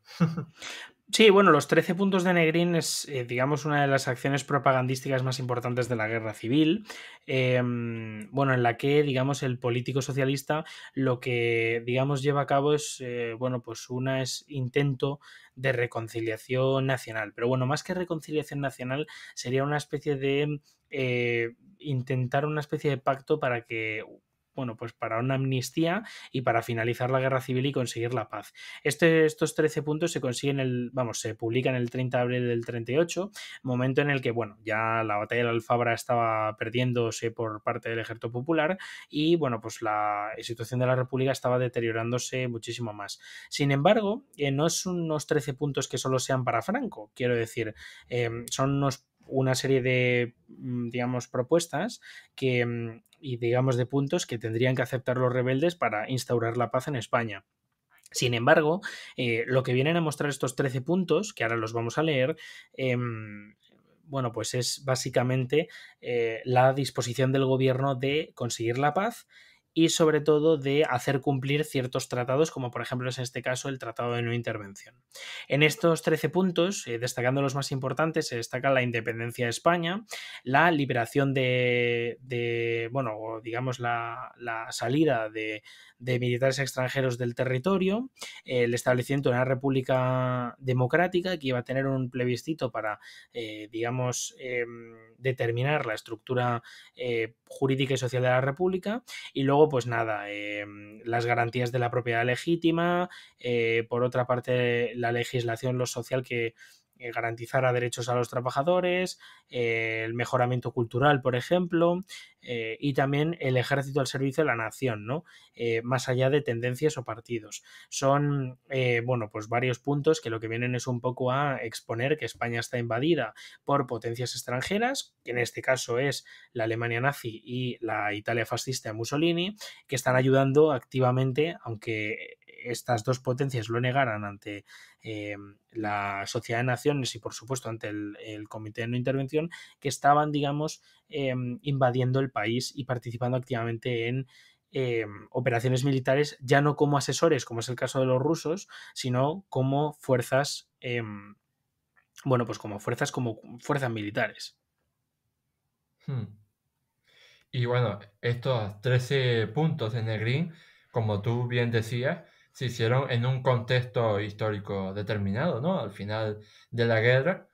Sí, bueno, los 13 puntos de Negrín es, digamos, una de las acciones propagandísticas más importantes de la guerra civil, bueno, en la que, digamos, el político socialista lo que, digamos, lleva a cabo es, bueno, pues es intento de reconciliación nacional, pero bueno, más que reconciliación nacional sería una especie de intentar una especie de pacto para que, bueno, pues para una amnistía y para finalizar la guerra civil y conseguir la paz. Estos 13 puntos se consiguen se publican el 30 de abril del 38, momento en el que, bueno, ya la batalla de la Alfabra estaba perdiéndose por parte del Ejército Popular y, bueno, pues la situación de la República estaba deteriorándose muchísimo más. Sin embargo, no son unos 13 puntos que solo sean para Franco, quiero decir, son una serie de, digamos, propuestas y, digamos, de puntos que tendrían que aceptar los rebeldes para instaurar la paz en España. Sin embargo, lo que vienen a mostrar estos 13 puntos, que ahora los vamos a leer, bueno, pues es básicamente la disposición del gobierno de conseguir la paz y sobre todo de hacer cumplir ciertos tratados, como por ejemplo es en este caso el Tratado de No Intervención. En estos 13 puntos, destacando los más importantes, se destaca la independencia de España, la liberación bueno, digamos la salida de militares extranjeros del territorio, el establecimiento de una república democrática que iba a tener un plebiscito para, digamos, determinar la estructura jurídica y social de la república, y luego pues nada, las garantías de la propiedad legítima, por otra parte la legislación lo social que garantizara derechos a los trabajadores, el mejoramiento cultural, por ejemplo, y también el ejército al servicio de la nación, ¿no? Más allá de tendencias o partidos. Son, bueno, pues varios puntos que lo que vienen es un poco a exponer que España está invadida por potencias extranjeras, que en este caso es la Alemania nazi y la Italia fascista de Mussolini, que están ayudando activamente, aunque estas dos potencias lo negaran ante la Sociedad de Naciones y por supuesto ante el Comité de No Intervención, que estaban, digamos, invadiendo el país y participando activamente en operaciones militares, ya no como asesores, como es el caso de los rusos, sino como fuerzas, bueno, pues como fuerzas militares. Y bueno, estos 13 puntos de Negrín, como tú bien decías, se hicieron en un contexto histórico determinado, ¿no? Al final de la guerra.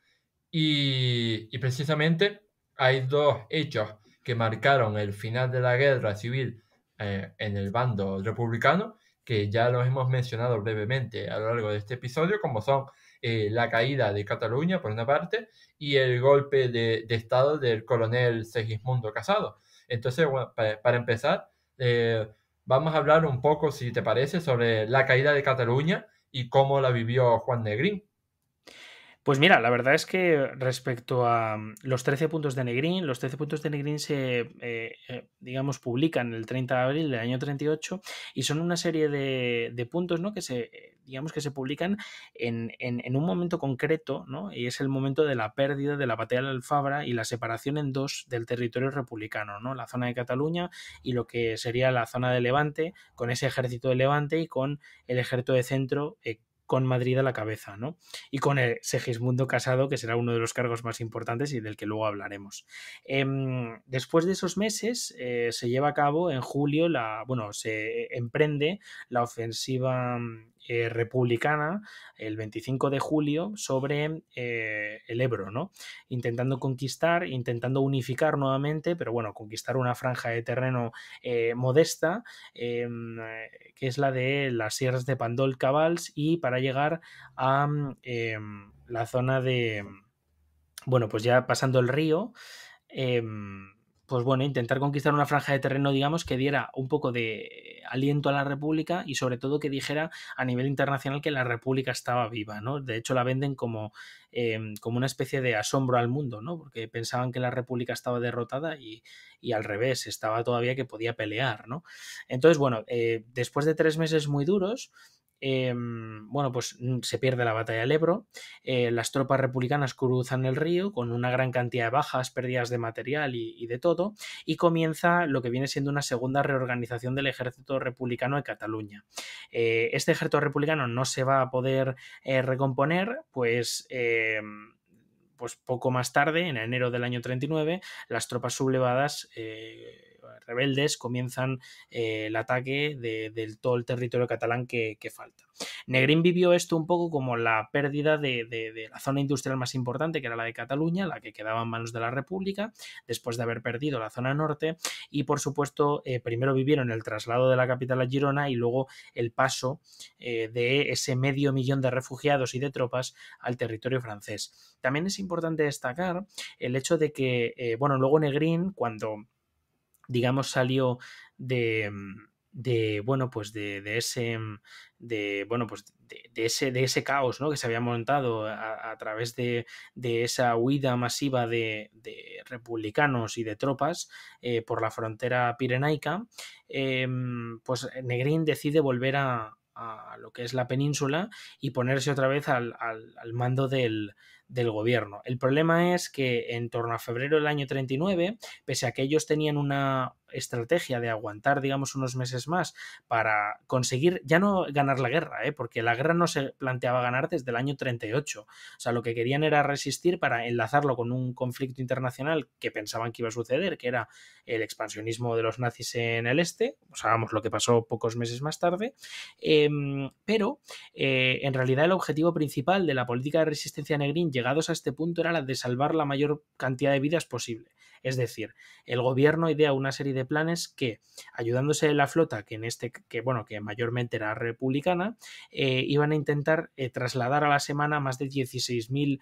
Y precisamente hay dos hechos que marcaron el final de la guerra civil en el bando republicano, que ya los hemos mencionado brevemente a lo largo de este episodio, como son la caída de Cataluña, por una parte, y el golpe de Estado del coronel Segismundo Casado. Entonces, bueno, para empezar, vamos a hablar un poco, si te parece, sobre la caída de Cataluña y cómo la vivió Juan Negrín. Pues mira, la verdad es que respecto a los 13 puntos de Negrín, los 13 puntos de Negrín se, digamos, publican el 30 de abril del año 38 y son una serie de puntos, ¿no? Que digamos que se publican en un momento concreto, ¿no? Y es el momento de la pérdida de la batalla de Alfabra y la separación en dos del territorio republicano, ¿no? La zona de Cataluña y lo que sería la zona de Levante, con ese ejército de Levante y con el ejército de centro, con Madrid a la cabeza, ¿no? Y con el Segismundo Casado, que será uno de los cargos más importantes y del que luego hablaremos. Después de esos meses, se lleva a cabo en julio, se emprende la ofensiva republicana el 25 de julio sobre el Ebro, ¿no? Intentando conquistar, intentando unificar nuevamente, pero bueno, conquistar una franja de terreno modesta, que es la de las sierras de Pandol Cabals, y para llegar a la zona de, bueno, pues ya pasando el río, pues bueno, intentar conquistar una franja de terreno, digamos, que diera un poco de aliento a la República y sobre todo que dijera a nivel internacional que la República estaba viva, ¿no? De hecho, la venden como una especie de asombro al mundo, ¿no? Porque pensaban que la República estaba derrotada y al revés, estaba todavía que podía pelear, ¿no? Entonces, bueno, después de 3 meses muy duros, bueno, pues se pierde la batalla del Ebro, las tropas republicanas cruzan el río con una gran cantidad de bajas, pérdidas de material y de todo, y comienza lo que viene siendo una segunda reorganización del ejército republicano de Cataluña. Este ejército republicano no se va a poder recomponer, pues poco más tarde, en enero del año 39, las tropas sublevadas rebeldes comienzan el ataque de todo el territorio catalán que falta. Negrín vivió esto un poco como la pérdida de la zona industrial más importante, que era la de Cataluña, la que quedaba en manos de la República, después de haber perdido la zona norte, y por supuesto primero vivieron el traslado de la capital a Girona y luego el paso de ese 500.000 de refugiados y de tropas al territorio francés. También es importante destacar el hecho de que, bueno, luego Negrín, cuando digamos salió de ese caos, ¿no? Que se había montado a través de esa huida masiva de republicanos y de tropas por la frontera pirenaica, pues Negrín decide volver a lo que es la península y ponerse otra vez al mando del gobierno. El problema es que en torno a febrero del año 39, pese a que ellos tenían una estrategia de aguantar, digamos, unos meses más para conseguir ya no ganar la guerra, porque la guerra no se planteaba ganar desde el año 38. O sea, lo que querían era resistir para enlazarlo con un conflicto internacional que pensaban que iba a suceder, que era el expansionismo de los nazis en el este. Sabemos lo que pasó pocos meses más tarde. Pero en realidad el objetivo principal de la política de resistencia Negrín llegados a este punto era la de salvar la mayor cantidad de vidas posible. Es decir, el gobierno idea una serie de planes que, ayudándose de la flota, que mayormente era republicana, iban a intentar trasladar a la semana más de 16.000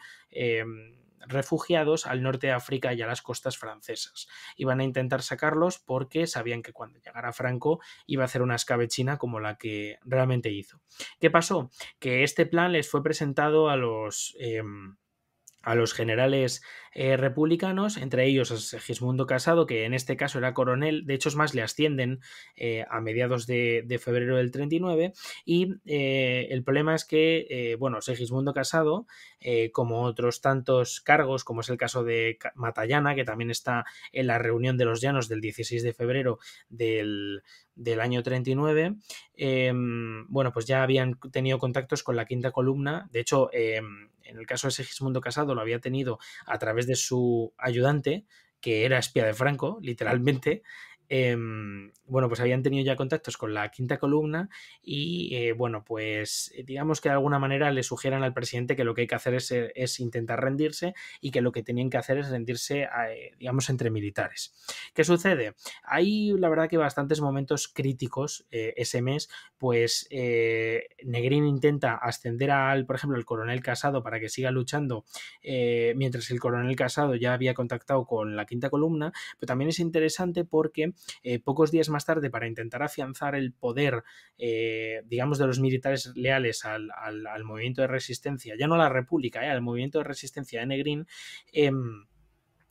refugiados al norte de África y a las costas francesas. Iban a intentar sacarlos porque sabían que cuando llegara Franco iba a hacer una escabechina como la que realmente hizo. ¿Qué pasó? Que este plan les fue presentado a los generales republicanos, entre ellos a Segismundo Casado, que en este caso era coronel. De hecho, es más, le ascienden a mediados de febrero del 39, y el problema es que, Segismundo Casado, como otros tantos cargos, como es el caso de Matallana, que también está en la reunión de los llanos del 16 de febrero del año 39, pues ya habían tenido contactos con la quinta columna. De hecho, en el caso de Segismundo Casado lo había tenido a través de su ayudante, que era espía de Franco, literalmente. Pues habían tenido ya contactos con la quinta columna y digamos que de alguna manera le sugieran al presidente que lo que hay que hacer es intentar rendirse, y que lo que tenían que hacer es rendirse digamos entre militares. ¿Qué sucede? Hay la verdad que bastantes momentos críticos ese mes, pues Negrín intenta ascender por ejemplo al coronel Casado para que siga luchando, mientras el coronel Casado ya había contactado con la quinta columna. Pero también es interesante porque pocos días más tarde, para intentar afianzar el poder, digamos, de los militares leales al movimiento de resistencia, ya no a la República, al movimiento de resistencia de Negrín,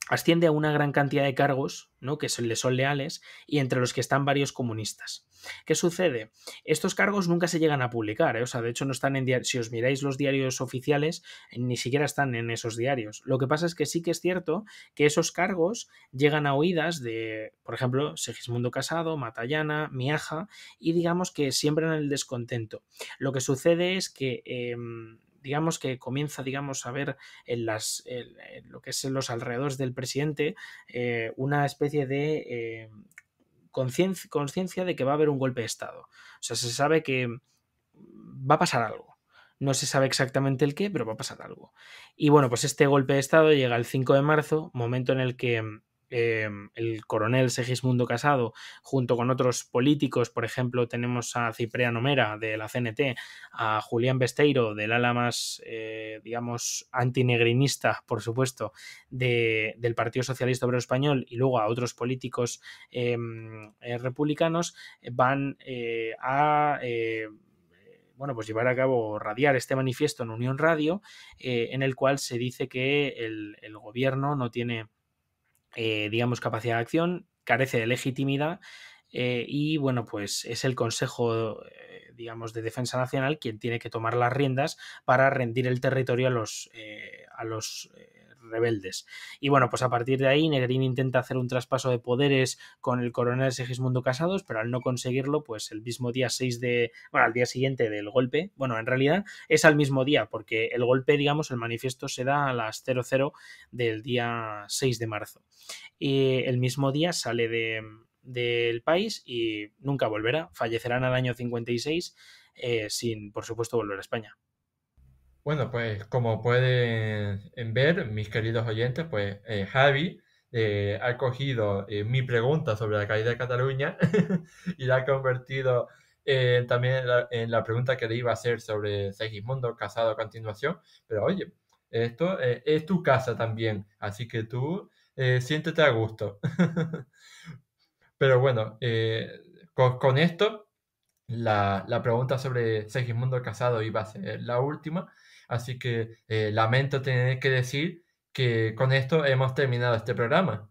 asciende a una gran cantidad de cargos, ¿no?, que le son leales, y entre los que están varios comunistas. ¿Qué sucede? Estos cargos nunca se llegan a publicar, O sea, de hecho no están en diarios. Si os miráis los diarios oficiales, ni siquiera están en esos diarios. Lo que pasa es que sí que es cierto que esos cargos llegan a oídas de, por ejemplo, Segismundo Casado, Matallana, Miaja, y digamos que siembran el descontento. Lo que sucede es que digamos que comienza, a ver en lo que es en los alrededores del presidente una especie de conciencia de que va a haber un golpe de Estado. O sea, se sabe que va a pasar algo. No se sabe exactamente el qué, pero va a pasar algo. Y pues este golpe de Estado llega el 5 de marzo, momento en el que el coronel Segismundo Casado, junto con otros políticos, por ejemplo, tenemos a Cipriano Mera de la CNT, a Julián Besteiro del ala más, antinegrinista, por supuesto, del Partido Socialista Obrero Español, y luego a otros políticos republicanos, van a llevar a cabo, radiar este manifiesto en Unión Radio, en el cual se dice que el gobierno no tiene capacidad de acción, carece de legitimidad, y pues es el Consejo de Defensa Nacional quien tiene que tomar las riendas para rendir el territorio a los rebeldes. Y pues a partir de ahí Negrín intenta hacer un traspaso de poderes con el coronel Segismundo Casados, pero al no conseguirlo, pues el mismo día al día siguiente del golpe, en realidad es al mismo día, porque el golpe, el manifiesto se da a las 00 del día 6 de marzo. Y el mismo día sale del país y nunca volverá. Fallecerá en el año 56 sin, por supuesto, volver a España. Bueno, pues como pueden ver, mis queridos oyentes, pues Javi ha cogido mi pregunta sobre la caída de Cataluña y la ha convertido también en la pregunta que le iba a hacer sobre Segismundo Casado a continuación. Pero oye, esto es tu casa también, así que tú siéntete a gusto. Pero bueno, con esto, la pregunta sobre Segismundo Casado iba a ser la última, así que lamento tener que decir que con esto hemos terminado este programa.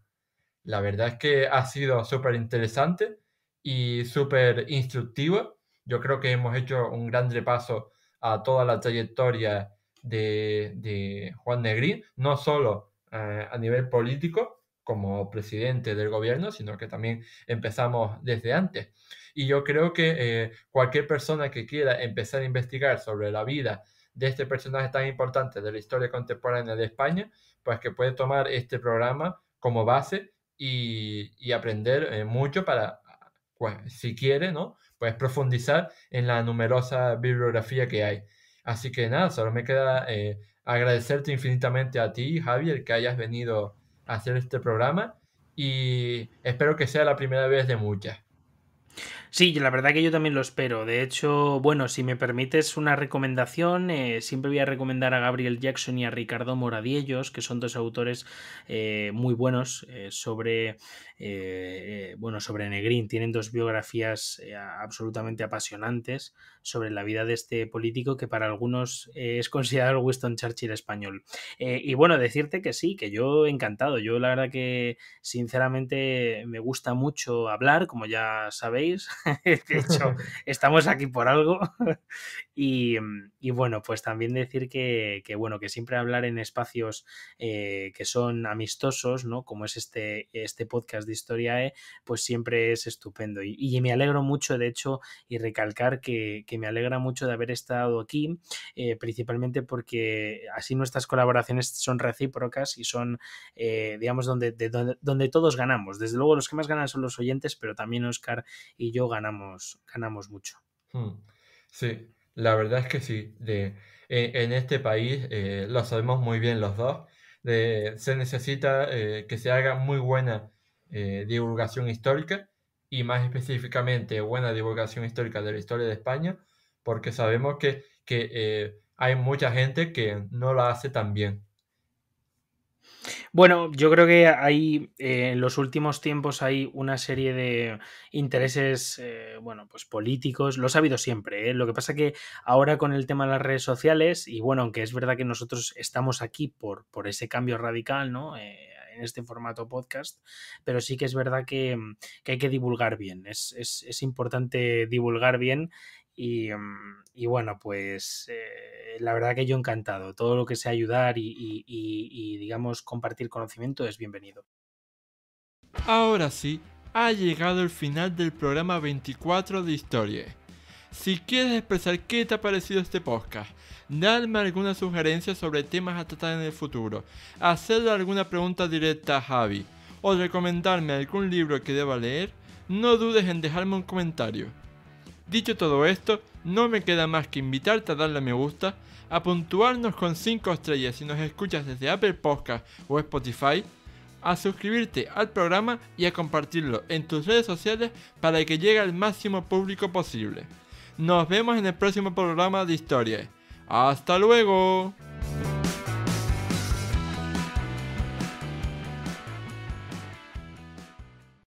La verdad es que ha sido súper interesante y súper instructivo, Yo creo que hemos hecho un gran repaso a toda la trayectoria de Juan Negrín, no solo a nivel político como presidente del gobierno, sino que también empezamos desde antes. Y yo creo que cualquier persona que quiera empezar a investigar sobre la vida de este personaje tan importante de la historia contemporánea de España, pues que puede tomar este programa como base y aprender mucho para, pues, si quiere, ¿no? Pues profundizar en la numerosa bibliografía que hay. Así que nada, solo me queda agradecerte infinitamente a ti, Javier, que hayas venido a hacer este programa y espero que sea la primera vez de muchas. Sí, la verdad que yo también lo espero. De hecho, bueno, si me permites una recomendación, siempre voy a recomendar a Gabriel Jackson y a Ricardo Moradiellos, que son dos autores muy buenos sobre Negrín. Tienen dos biografías absolutamente apasionantes sobre la vida de este político que para algunos es considerado el Winston Churchill español. Y bueno, decirte que sí, que yo encantado. Yo la verdad que sinceramente me gusta mucho hablar, como ya sabéis. De hecho, estamos aquí por algo. Y bueno, pues también decir bueno, que siempre hablar en espacios que son amistosos, ¿no? Como es este podcast de Historiae, pues siempre es estupendo. Y me alegro mucho, de hecho, y recalcar que me alegra mucho de haber estado aquí, principalmente porque así nuestras colaboraciones son recíprocas y son, digamos, donde todos ganamos. Desde luego los que más ganan son los oyentes, pero también Óscar y yo ganamos mucho. Sí, la verdad es que sí. En este país lo sabemos muy bien los dos. Se necesita que se haga muy buena divulgación histórica y más específicamente buena divulgación histórica de la historia de España, porque sabemos que hay mucha gente que no lo hace tan bien. Bueno, yo creo que hay en los últimos tiempos hay una serie de intereses, bueno, pues políticos, los ha habido siempre, ¿eh? Lo que pasa que ahora con el tema de las redes sociales, y bueno, aunque es verdad que nosotros estamos aquí por ese cambio radical, ¿no? En este formato podcast, pero sí que es verdad que hay que divulgar bien, es importante divulgar bien y bueno, pues la verdad que yo encantado. Todo lo que sea ayudar y, digamos, compartir conocimiento es bienvenido. Ahora sí, ha llegado el final del programa 24 de Historia. Si quieres expresar qué te ha parecido este podcast, darme alguna sugerencia sobre temas a tratar en el futuro, hacerle alguna pregunta directa a Javi o recomendarme algún libro que deba leer, no dudes en dejarme un comentario. Dicho todo esto, no me queda más que invitarte a darle a me gusta, a puntuarnos con 5 estrellas si nos escuchas desde Apple Podcast o Spotify, a suscribirte al programa y a compartirlo en tus redes sociales para que llegue al máximo público posible. Nos vemos en el próximo programa de Historia. ¡Hasta luego!